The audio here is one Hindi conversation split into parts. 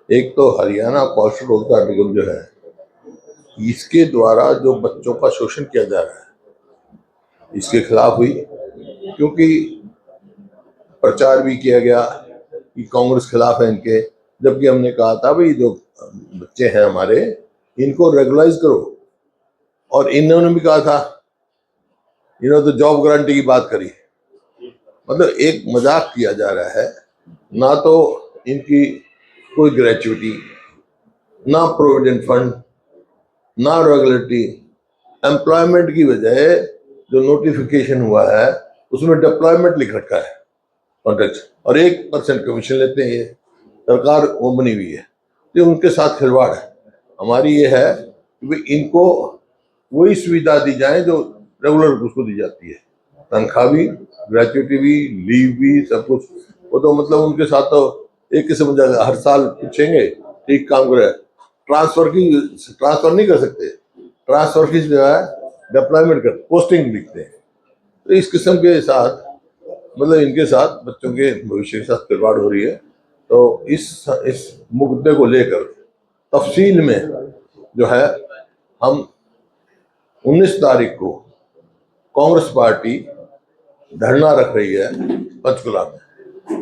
एक तो हरियाणा कौशल रोजगार निगम जो है, इसके द्वारा जो बच्चों का शोषण किया जा रहा है, इसके खिलाफ हुई। क्योंकि प्रचार भी किया गया कि कांग्रेस खिलाफ है इनके, जबकि हमने कहा था भाई जो बच्चे हैं हमारे, इनको रेगुलाइज करो। और इन्होंने भी कहा था, इन्होंने तो जॉब गारंटी की बात करी। मतलब एक मजाक किया जा रहा है। ना तो इनकी कोई ग्रेचुइटी, ना प्रोविडेंट फंड, ना रेगुलेटरी। एम्प्लॉयमेंट की बजाय जो नोटिफिकेशन हुआ है उसमें डिप्लॉयमेंट लिख रखा है कॉन्ट्रैक्ट, और 1% कमीशन लेते हैं। ये सरकार वो बनी हुई है, तो उनके साथ खिलवाड़ है। हमारी ये है कि इनको वही सुविधा दी जाए जो रेगुलर उसको दी जाती है, तनख्वाह भी, ग्रेचुइटी भी, लीव भी, सब कुछ। वो तो मतलब उनके साथ तो एक किस्म से हर साल पूछेंगे ठीक काम करे। ट्रांसफर नहीं कर सकते, ट्रांसफर की जो है डिप्लॉयमेंट कर, पोस्टिंग लिखते हैं। तो इस किस्म के साथ मतलब इनके साथ बच्चों के भविष्य के साथ खिलवाड़ हो रही है। तो इस मुद्दे को लेकर तफसील में जो है, हम 19 तारीख को कांग्रेस पार्टी धरना रख रही है पंचकुला में।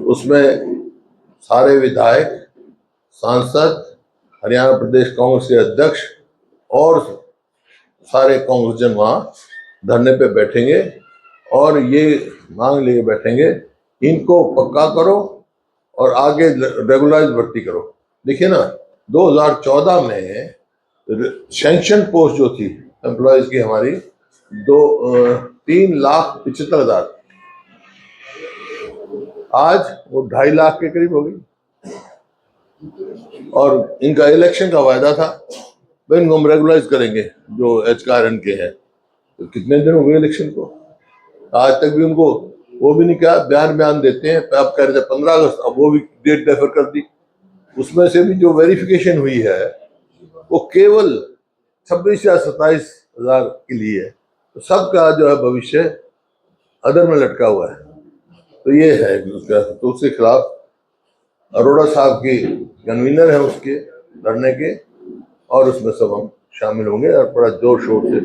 उसमें सारे विधायक, सांसद, हरियाणा प्रदेश कांग्रेस के अध्यक्ष और सारे कांग्रेसजन वहां धरने पे बैठेंगे और ये मांग लेके बैठेंगे, इनको पक्का करो और आगे रेगुलराइज भर्ती करो। देखिए ना, 2014 में सैंक्शन पोस्ट जो थी एम्प्लॉयज की हमारी, 3,75,000, आज वो 2.5 लाख के करीब हो गई। और इनका इलेक्शन का वायदा था, भाई इनको हम रेगुलाइज करेंगे जो एचकारण के हैं। तो कितने दिन हो गए इलेक्शन को, आज तक भी उनको वो भी नहीं कहा। बयान देते हैं, अब कह रहे थे 15 अगस्त, अब वो भी डेट डेफर कर दी। उसमें से भी जो वेरिफिकेशन हुई है वो केवल 26 या 27,000 के लिए है। तो सबका जो है भविष्य अदर में लटका हुआ है। तो ये है उसका, तो उसके खिलाफ अरोड़ा साहब की कन्वीनर है उसके धरने के, और उसमें सब हम शामिल होंगे और बड़ा जोर शोर से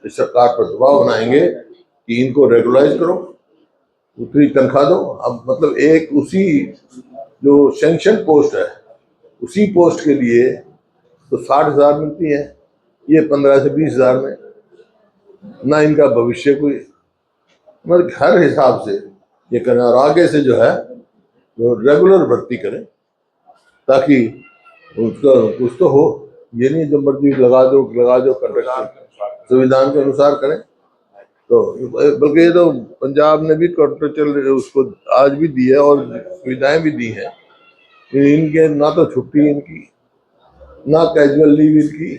इस सरकार पर दबाव बनाएंगे कि इनको रेगुलाइज करो, उतनी तनख्वाह दो। अब मतलब एक उसी जो सैंक्शन पोस्ट है, उसी पोस्ट के लिए तो 60,000 मिलती है, ये 15 से 20,000 में। ना इनका भविष्य कोई, मतलब हर हिसाब से ये करें। और आगे से जो है वो रेगुलर भर्ती करें, ताकि उसका कुछ तो हो। ये नहीं जो मर्जी लगा दो कॉन्ट्रैक्ट, संविधान के अनुसार करें। तो बल्कि ये तो पंजाब ने भी कॉन्ट्रैक्चुअल उसको आज भी दी है और सुविधाएं भी दी हैं। इनके ना तो छुट्टी इनकी, ना कैजुअल लीव इनकी,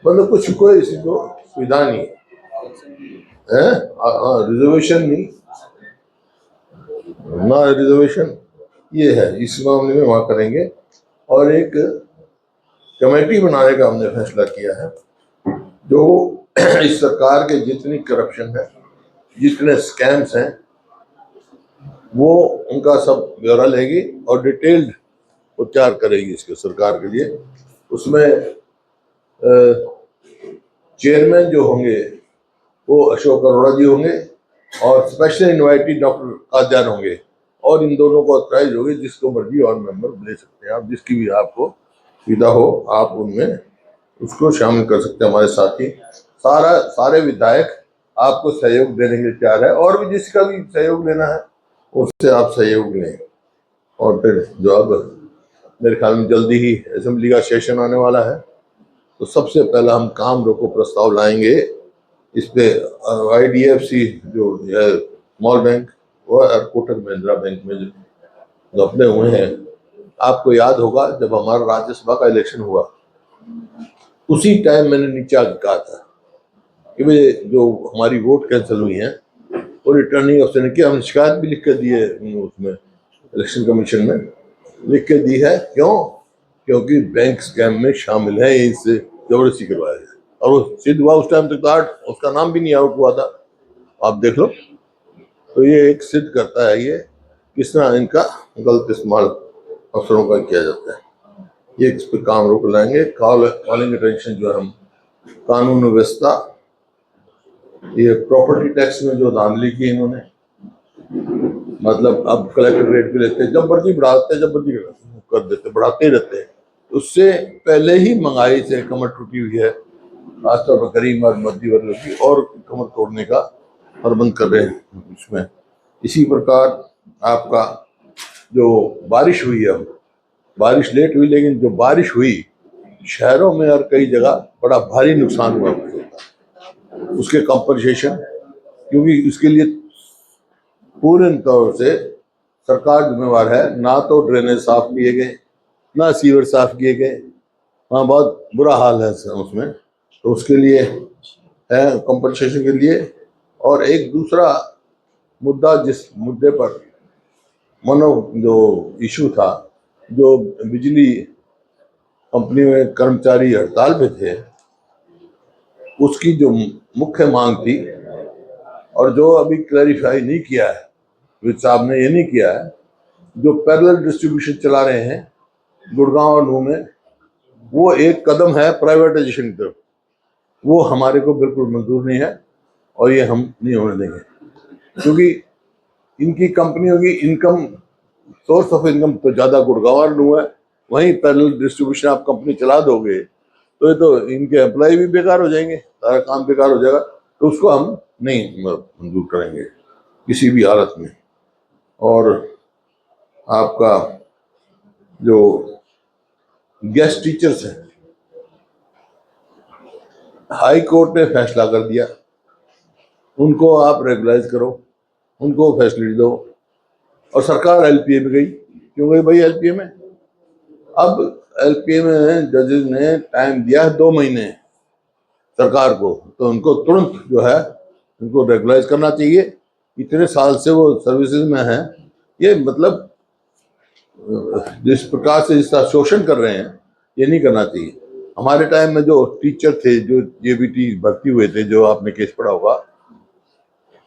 मतलब कुछ कोई इसको सुविधा नहीं है। हाँ, रिजर्वेशन नहीं, ना रिजर्वेशन। ये है, इस मामले में वहां करेंगे। और एक कमेटी बनाने का हमने फैसला किया है, जो इस सरकार के जितनी करप्शन है, जितने स्कैम्स हैं, वो उनका सब ब्यौरा लेगी और डिटेल्ड उपचार करेगी इसके सरकार के लिए। उसमें चेयरमैन जो होंगे वो अशोक अरोड़ा जी होंगे और स्पेशल इनवाइटेड डॉक्टर कादयान होंगे। और इन दोनों को ऑथराइज होगी, जिसको मर्जी और मेंबर ले सकते हैं आप, जिसकी भी आपको सुविधा हो आप उनमें उसको शामिल कर सकते हैं। हमारे साथी सारे विधायक आपको सहयोग देने के लिए तैयार है, और भी जिसका भी सहयोग लेना है उससे आप सहयोग लें। और फिर जो अब मेरे ख्याल में जल्दी ही असेंबली का सेशन आने वाला है, तो सबसे पहला हम काम रोको प्रस्ताव लाएंगे इस पे। IDFC जो है स्मॉल बैंक, और कोटक महिंद्रा बैंक में जो अपने हुए हैं, आपको याद होगा जब हमारा राज्यसभा का इलेक्शन हुआ, उसी टाइम मैंने नीचे आके कहा था कि भाई जो हमारी वोट कैंसिल हुई हैं वो रिटर्निंग अफसर ने किया। हमने शिकायत भी लिख कर दी है उसमें, इलेक्शन कमीशन में लिख के दी है। क्यों? क्योंकि बैंक स्कैम में शामिल है, इससे जबरदस्ती करवाया है। और वो सिद्ध हुआ उस टाइम तक, उसका नाम भी नहीं आउट हुआ था, आप देख लो। तो ये एक सिद्ध करता है ये किस तरह इनका गलत इस्तेमाल अफसरों का किया जाता है। ये इस पर काम रोक लाएंगे। कॉलिंग अटेंशन जो है हम कानून व्यवस्था, ये प्रॉपर्टी टैक्स में जो धांधली की इन्होंने, मतलब अब कलेक्टर रेट भी लेते हैं, जब मर्जी बढ़ाते हैं, जब मर्जी कर देते, बढ़ाते ही रहते हैं। उससे पहले ही महंगाई से कमर टूटी हुई है, खासतौर पर गरीब और मध्य वर्ग की, और कमर तोड़ने का प्रबंध कर रहे हैं इसमें। इसी प्रकार आपका जो बारिश हुई है, बारिश लेट हुई, लेकिन जो बारिश हुई शहरों में और कई जगह बड़ा भारी नुकसान हुआ उसके कंपनसेशन, क्योंकि इसके लिए पूर्ण तौर से सरकार जिम्मेवार है। ना तो ड्रेनेज साफ किए गए, ना सीवर साफ किए गए, वहाँ बहुत बुरा हाल है उसमें। तो उसके लिए है कंपनसेशन के लिए। और एक दूसरा मुद्दा, जिस मुद्दे पर जो इशू था, जो बिजली कंपनी में कर्मचारी हड़ताल पे थे, उसकी जो मुख्य मांग थी, और जो अभी क्लैरिफाई नहीं किया है, वित्त साहब ने ये नहीं किया है, जो पैरेलल डिस्ट्रीब्यूशन चला रहे हैं गुड़गांव और नूह में, वो एक कदम है प्राइवेटाइजेशन की तरफ। वो हमारे को बिल्कुल मंजूर नहीं है और ये हम नहीं होने देंगे, क्योंकि इनकी कंपनियों की इनकम, सोर्स ऑफ इनकम तो ज्यादा गुड़गांव और नूह है। वहीं पैरेलल डिस्ट्रीब्यूशन आप कंपनी चला दोगे तो ये तो इनके एम्प्लॉय भी बेकार हो जाएंगे, सारा काम बेकार हो जाएगा। तो उसको हम नहीं मंजूर करेंगे किसी भी हालत में। और आपका जो गेस्ट टीचर्स हैं, हाई कोर्ट ने फैसला कर दिया, उनको आप रेगुलाइज करो, उनको फैसिलिटी दो। और सरकार एलपीए में गई, क्यों गई भाई एलपीए में? अब एलपीए में जजेस ने टाइम दिया है 2 महीने सरकार को, तो उनको तुरंत जो है उनको रेगुलाइज करना चाहिए। इतने साल से वो सर्विसेज में हैं, ये मतलब जिस प्रकार से इसका शोषण कर रहे हैं, ये नहीं करना चाहिए। हमारे टाइम में जो टीचर थे, जो जेबीटी भर्ती हुए थे, जो आपने केस पढ़ा होगा,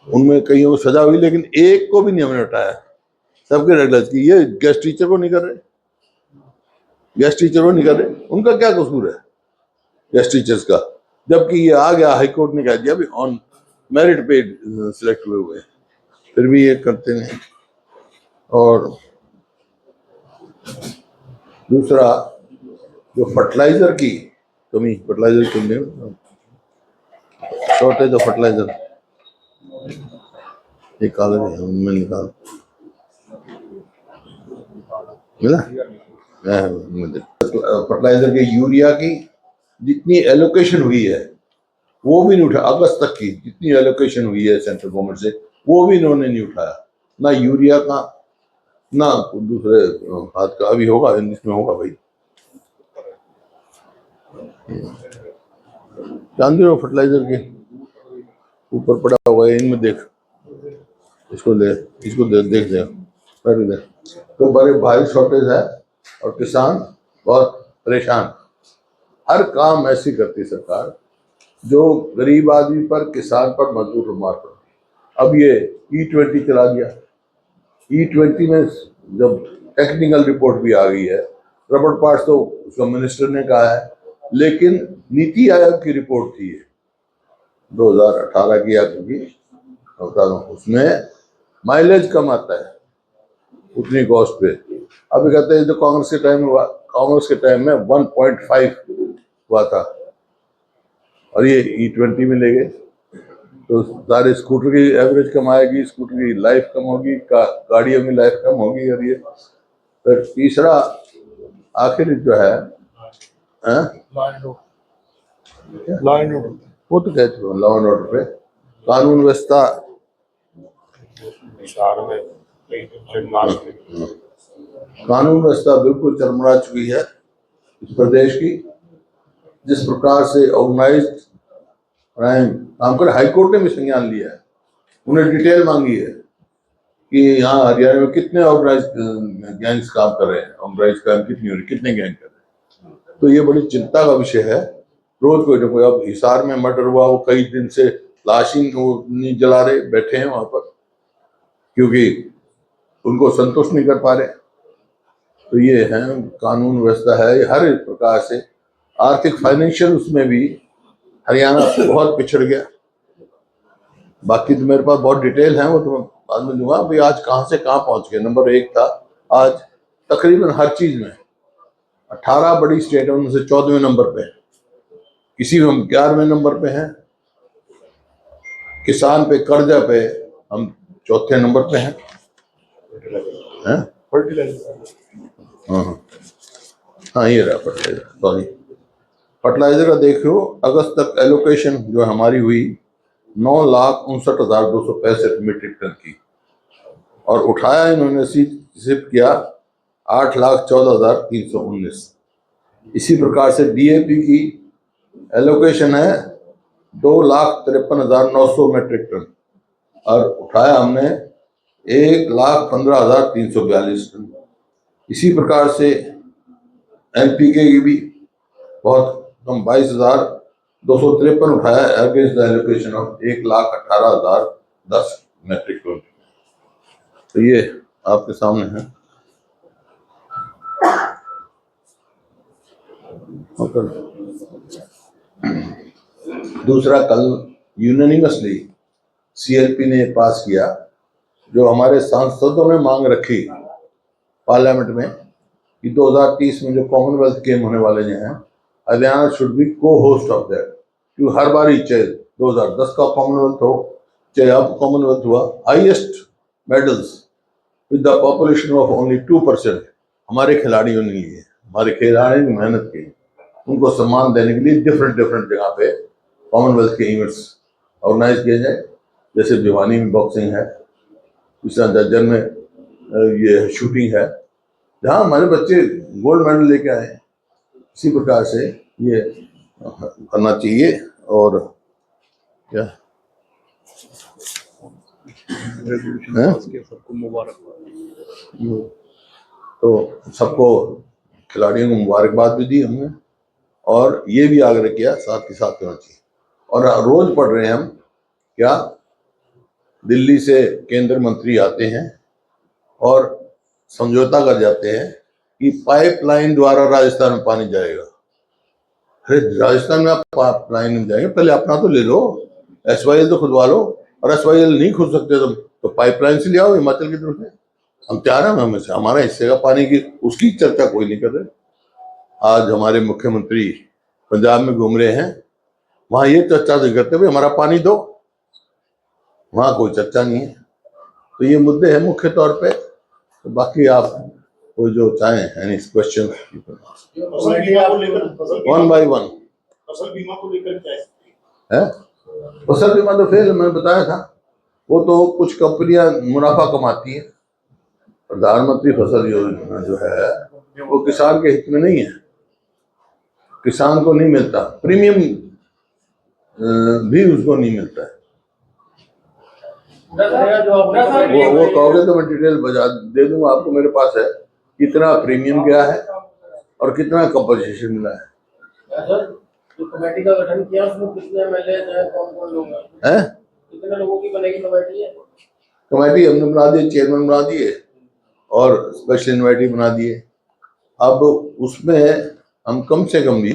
उनमें कईयों को सजा हुई, लेकिन एक को भी नहीं हमने हटाया, सबके रेगुलर की। ये गेस्ट टीचर को नहीं कर रहे, गेस्ट टीचर को नहीं कर रहे, उनका क्या कसूर है गेस्ट टीचर्स का? जबकि ये आ गया, हाईकोर्ट ने कह दिया भी ऑन मेरिट पे सिलेक्ट हुए, फिर भी ये करते हैं। और दूसरा, जो फर्टिलाइजर की कमी, फर्टिलाइजर की शॉर्टेज ऑफ फर्टिलाइजर, एक कागज है उनमें निकाल मिला, फर्टिलाइजर के यूरिया की जितनी एलोकेशन हुई है वो भी नहीं उठा। अगस्त तक की जितनी एलोकेशन हुई है सेंट्रल गवर्नमेंट से, वो भी इन्होंने नहीं उठाया, ना यूरिया का, ना दूसरे खाद का। अभी होगा, इसमें होगा भाई, चांदी और फर्टिलाइजर के ऊपर पड़ा हुआ है, इनमें देख, इसको देख दे, तो बड़े भारी शॉर्टेज है और किसान बहुत परेशान। हर काम ऐसी करती सरकार जो गरीब आदमी पर, किसान पर, मजदूर मार पड़ती। अब ये E20 चला दिया। E20 में जब टेक्निकल रिपोर्ट भी आ गई है, रबड़ पार्ट्स तो उसका मिनिस्टर ने कहा है, लेकिन नीति आयोग की रिपोर्ट थी 2018 की या की, उसमें माइलेज कम आता है उतनी कॉस्ट पे। अभी कहते हैं जो कांग्रेस के टाइम में 1.5 हुआ था, और ये E20 में ले गए, तो सारे स्कूटर की एवरेज कम आएगी, स्कूटर की लाइफ कम होगी, गाड़ियों की लाइफ कम होगी। और ये फिर तीसरा आखिर जो है वो तो कहते हो लॉ एंड ऑर्डर पे, कानून व्यवस्था, कानून व्यवस्था बिल्कुल चरमरा चुकी है इस प्रदेश की। जिस प्रकार से ऑर्गेनाइज क्राइम काम कर, हाईकोर्ट ने भी संज्ञान लिया है, उन्हें डिटेल मांगी है कि यहाँ हरियाणा में कितने ऑर्गेनाइज गैंग्स काम कर रहे हैं, ऑर्गेनाइज क्राइम कितनी हो रही, कितने गैंग कर रहे हैं। तो ये बड़ी चिंता का विषय है। रोज कोई ना कोई, अब हिसार में मर्डर हुआ, वो कई दिन से लाश ही नहीं जला रहे, बैठे हैं वहां पर, क्योंकि उनको संतुष्ट नहीं कर पा रहे। तो ये है कानून व्यवस्था है, हर एक प्रकार से आर्थिक फाइनेंशियल उसमें भी हरियाणा बहुत पिछड़ गया। बाकी तो मेरे पास बहुत डिटेल है, वो तो मैं बाद में दूंगा। भाई आज कहाँ से कहाँ पहुंच गए। नंबर 1 था, आज तकरीबन हर चीज में 18 बड़ी स्टेट उनमें से 14वें नंबर पे है, किसी में हम 11वें नंबर पे हैं, किसान पे कर्जा पे हम 4थे नंबर पे हैं। हाँ ये रहा फर्टिलाइजर, सॉरी फर्टिलाइजर का देख लो, अगस्त तक एलोकेशन जो हमारी हुई 9,59,265 मीट्रिक टन की, और उठाया इन्होंने सिर्फ किया 8,14,319। इसी प्रकार से डीएपी की एलोकेशन है 2,53,900 मीट्रिक टन, और उठाया हमने 1,15,342 टन। इसी प्रकार से एनपीके की भी बहुत कम 22,253 उठाया against the allocation of 1,18,010 metric tonne. तो ये आपके सामने है। दूसरा, कल यूनानिमसली सीएलपी ने पास किया, जो हमारे सांसदों ने मांग रखी पार्लियामेंट में कि 2030 में जो कॉमनवेल्थ गेम होने वाले हैं, हरियाणा शुड बी को होस्ट ऑफ दैट। क्योंकि हर बार ही चाहे 2010 का कॉमनवेल्थ हो, चाहे अब कॉमनवेल्थ हुआ, highest medals with the population of only 2% हमारे खिलाड़ियों ने लिए। हमारे खिलाड़ी ने मेहनत की, उनको सम्मान देने के लिए डिफरेंट जगह पे कॉमनवेल्थ के इवेंट्स ऑर्गेनाइज किए जाए। जैसे भिवानी में बॉक्सिंग है, इस तरह जज्जर में ये शूटिंग है, जहाँ हमारे बच्चे गोल्ड मेडल लेके आए। इसी प्रकार से ये करना चाहिए। और क्या सबको मुबारकबाद, तो सबको खिलाड़ियों को मुबारकबाद भी दी हमने, और ये भी आग्रह किया साथ ही साथ होना चाहिए। और रोज पढ़ रहे हैं हम, क्या दिल्ली से केंद्र मंत्री आते हैं और समझौता कर जाते हैं कि पाइपलाइन द्वारा राजस्थान में पानी जाएगा। अरे राजस्थान में आप पाइपलाइन में जाएंगे, पहले अपना तो ले लो, एसवाईएल तो खुदवा लो, और एसवाईएल नहीं खुद सकते तुम तो पाइपलाइन से ले आओ हिमाचल की तरफ से। हम तैयार हैं, हमें से हमारा हिस्से का पानी की उसकी चर्चा कोई नहीं कर रहे। आज हमारे मुख्यमंत्री पंजाब में घूम रहे हैं, वहां ये चर्चा नहीं करते भाई हमारा पानी दो, वहां कोई चर्चा नहीं है। तो ये मुद्दे हैं मुख्य तौर पे। तो बाकी आप कोई जो चाहें any question one by one. फसल बीमा को लेकर क्या है? फसल बीमा तो फिर मैंने बताया था, वो तो कुछ कंपनियां मुनाफा कमाती हैं। प्रधानमंत्री फसल योजना जो है वो किसान के हित में नहीं है, किसान को नहीं मिलता, प्रीमियम भी उसको नहीं मिलता है। वो कहोगे तो मैं डिटेल बजा दे दूंगा आपको, मेरे पास है कितना प्रीमियम गया है और कितना कंपनसेशन मिला है। तो कमेटी का गठन किया, उसमें कितने एमएलए हैं, कौन लोग हैं, कितने लोगों की बनेगी कमेटी? है कमेटी हमने बना दी, चेयरमैन बना दिए और स्पेशल इन्वाइटी बना दिए। अब उसमें हम कम से कम भी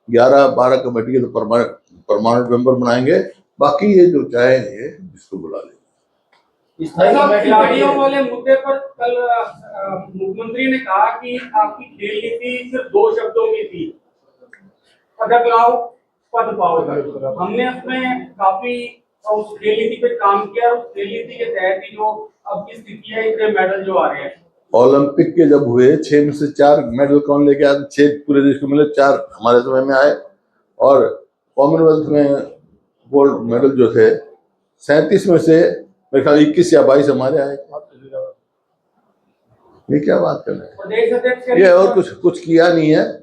11-12 कमेटी के तो परमानेंट मेंबर बनाएंगे, बाकी ये जो चाहेंगे जिसको बुला लेंगे। खिलाड़ियों वाले मुद्दे पर कल मुख्यमंत्री ने कहा कि आपकी खेल नीति सिर्फ 2 शब्दों की थी, पदक लाओ पद पाओ। हमने उसमें काफी उस खेल नीति पे काम किया, और उस खेल नीति के तहत ही जो अब की स्थिति है, इतने मेडल जो आ रहे हैं। ओलंपिक के जब हुए 6 में से 4 मेडल कौन लेके आए? 6 पूरे देश को मिले, 4 हमारे समय में आए। और कॉमनवेल्थ में गोल्ड मेडल जो थे 37 में से मेरे ख्याल 21 या 22 हमारे आए। ये क्या बात कर रहे हैं? ये और कुछ किया नहीं है।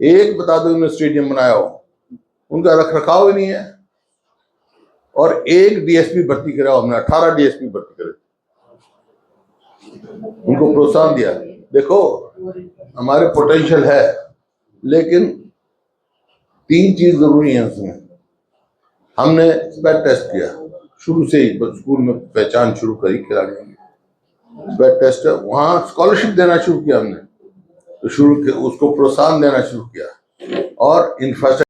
एक बता दो इन्होंने स्टेडियम बनाया हो, उनका रख रखाव भी नहीं है। और एक डीएसपी भर्ती कराओ, हमने 18 डीएसपी भर्ती करे, उनको प्रोत्साहन दिया। देखो हमारे पोटेंशियल है, लेकिन 3 चीज जरूरी है उसमें। हमने स्पेड टेस्ट किया शुरू से ही, स्कूल में पहचान शुरू करी खिलाड़ियों की, स्पेड टेस्ट, वहां स्कॉलरशिप देना शुरू किया हमने। तो उसको प्रोत्साहन देना शुरू किया और इंफ्रास्ट्रक्चर